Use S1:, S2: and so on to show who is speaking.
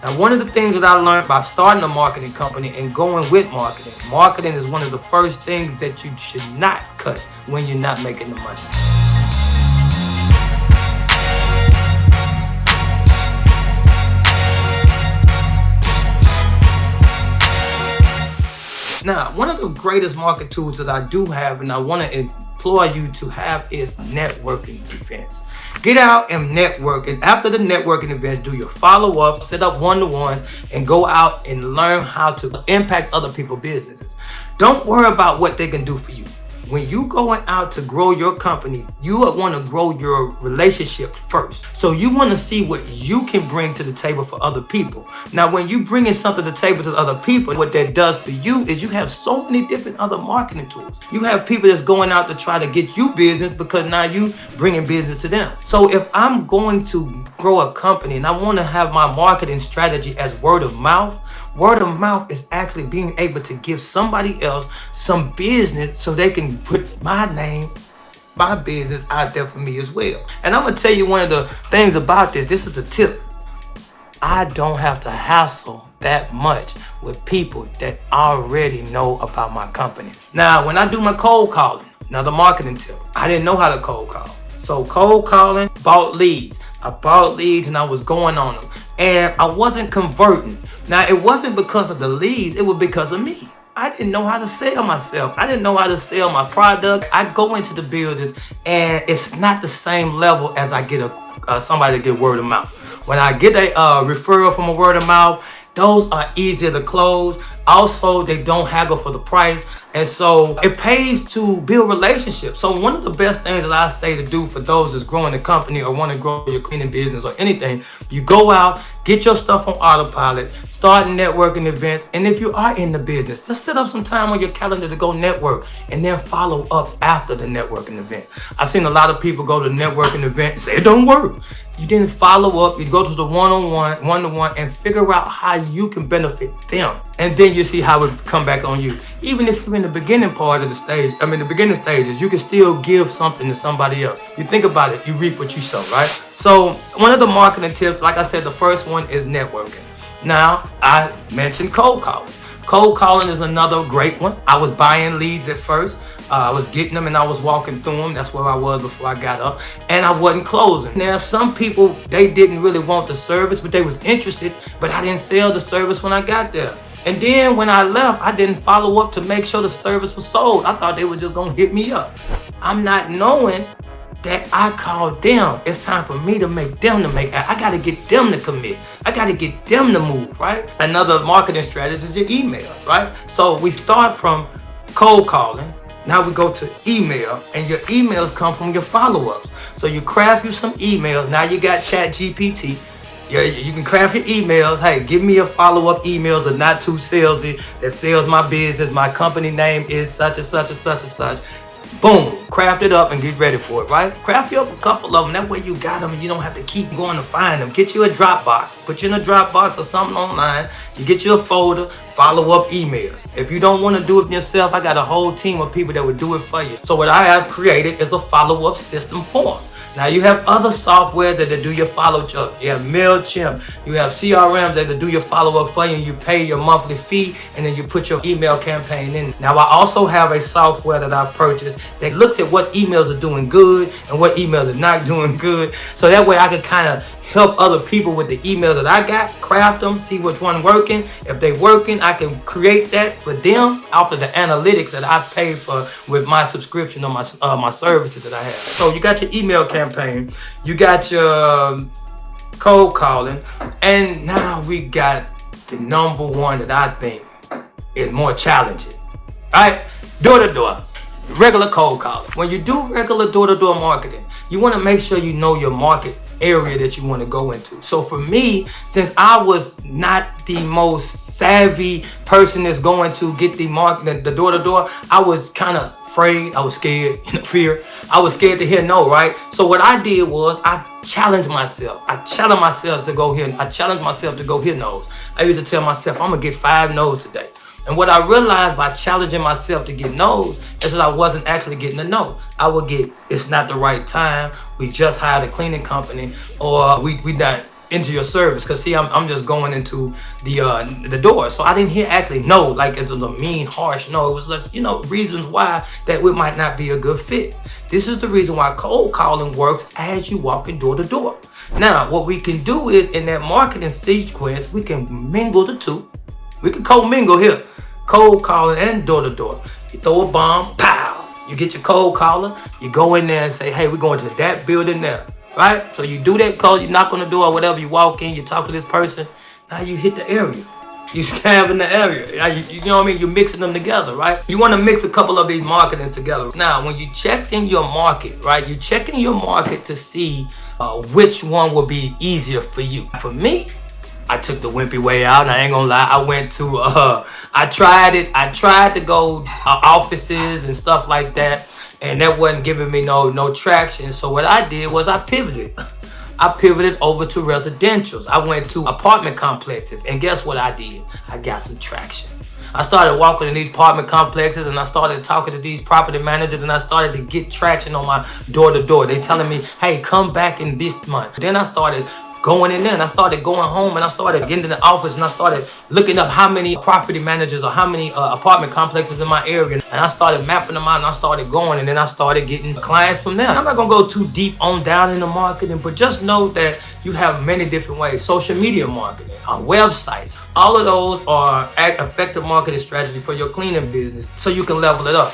S1: Now, one of the things that I learned by starting a marketing company and going with marketing, marketing is one of the first things that you should not cut when you're not making the money. Now, one of the greatest market tools that I do have and I want to implore you to have is networking events. Get out and network, and after the networking events, do your follow-up, set up one-to-ones, and go out and learn how to impact other people's businesses. Don't worry about what they can do for you. When you going out to grow your company, you want to grow your relationship first. So you want to see what you can bring to the table for other people. Now, when you bringing something to the table to other people, what that does for you is you have so many different other marketing tools. You have people that's going out to try to get you business because now you bringing business to them. So if I'm going to grow a company and I want to have my marketing strategy as word of mouth is actually being able to give somebody else some business so they can put my name, my business out there for me as well. And I'm going to tell you one of the things about this. This is a tip. I don't have to hassle that much with people that already know about my company. Now, when I do my cold calling, another marketing tip, I didn't know how to cold call. So cold calling, bought leads. I bought leads and I was going on them. And I wasn't converting. Now, it wasn't because of the leads. It was because of me. I didn't know how to sell myself. I didn't know how to sell my product. I go into the buildings and it's not the same level as I get somebody to get word of mouth. When I get a referral from a word of mouth, those are easier to close. Also, they don't haggle for the price. And so it pays to build relationships. So one of the best things that I say to do for those that's growing a company or want to grow your cleaning business or anything, you go out, get your stuff on autopilot, start networking events. And if you are in the business, just set up some time on your calendar to go network and then follow up after the networking event. I've seen a lot of people go to the networking event and say it don't work. You didn't follow up. You go to the one-on-one, one-to-one, and figure out how you can benefit them. And then you see how it come back on you. Even if you're in the beginning part of the stage, the beginning stages, you can still give something to somebody else. You think about it, you reap what you sow, right? So one of the marketing tips, like I said, the first one is networking. Now, I mentioned cold calling. Cold calling is another great one. I was buying leads at first. I was getting them and I was walking through them. That's where I was before I got up. And I wasn't closing. Now, some people, they didn't really want the service, but they was interested. But I didn't sell the service when I got there. And then when I left, I didn't follow up to make sure the service was sold. I thought they were just gonna hit me up. I'm not knowing that I called them. It's time for me to make them I gotta get them to commit. I gotta get them to move, right? Another marketing strategy is your emails, right? So we start from cold calling. Now we go to email, and your emails come from your follow-ups. So you craft you some emails. Now you got ChatGPT. Yeah, you can craft your emails. Hey, give me a follow-up emails that are not too salesy, that sells my business. My company name is such and such and such and such. Boom, craft it up and get ready for it, right? Craft you up a couple of them. That way you got them and you don't have to keep going to find them. Get you a Dropbox. Put you in a Dropbox or something online. You get you a folder, follow-up emails. If you don't want to do it yourself, I got a whole team of people that would do it for you. So what I have created is a follow-up system form. Now you have other software that do your follow-up. You have MailChimp, you have CRMs that do your follow-up for you, and you pay your monthly fee, and then you put your email campaign in. Now I also have a software that I've purchased that looks at what emails are doing good and what emails are not doing good. So that way I can kind of help other people with the emails that I got, craft them, see which one working. If they working, I can create that for them after the analytics that I pay for with my subscription on my services that I have. So you got your email campaign, you got your cold calling, and now we got the number one that I think is more challenging. All right, door-to-door. Regular cold calling. When you do regular door-to-door marketing, you want to make sure you know your market area that you want to go into. So for me, since I was not the most savvy person that's going to get the market, the door-to-door, I was kind of afraid. I was scared, fear. I was scared to hear no, right? So what I did was I challenged myself. I challenged myself to go here. I challenged myself to go hear no's. I used to tell myself, I'm going to get 5 no's today. And what I realized by challenging myself to get no's is that I wasn't actually getting a no. I would get, it's not the right time, we just hired a cleaning company, or we not into your service. Cause see, I'm just going into the door. So I didn't hear actually no, like it's a mean, harsh no. It was just, reasons why that it might not be a good fit. This is the reason why cold calling works as you walking door to door. Now, what we can do is in that marketing sequence, we can mingle the two. We can co-mingle here. Cold calling and door to door. You throw a bomb, pow. You get your cold caller, you go in there and say, hey, we're going to that building there, right? So you do that call, you knock on the door or whatever, you walk in, you talk to this person. Now you hit the area. You scab in the area. You know what I mean? You're mixing them together, right? You want to mix a couple of these marketings together. Now, when you check in your market, right? You check in your market to see which one will be easier for you. For me, I took the wimpy way out, and I ain't gonna lie. I went to, I tried it. I tried to go offices and stuff like that, and that wasn't giving me no traction. So what I did was I pivoted. I pivoted over to residentials. I went to apartment complexes, and guess what I did? I got some traction. I started walking in these apartment complexes, and I started talking to these property managers, and I started to get traction on my door to door. They telling me, hey, come back in this month. Then I started going in there, and I started going home, and I started getting to the office, and I started looking up how many property managers or how many apartment complexes in my area, and I started mapping them out, and I started going, and then I started getting clients from there. I'm not gonna go too deep on down in the marketing, but just know that you have many different ways. Social media marketing, websites, all of those are effective marketing strategy for your cleaning business so you can level it up.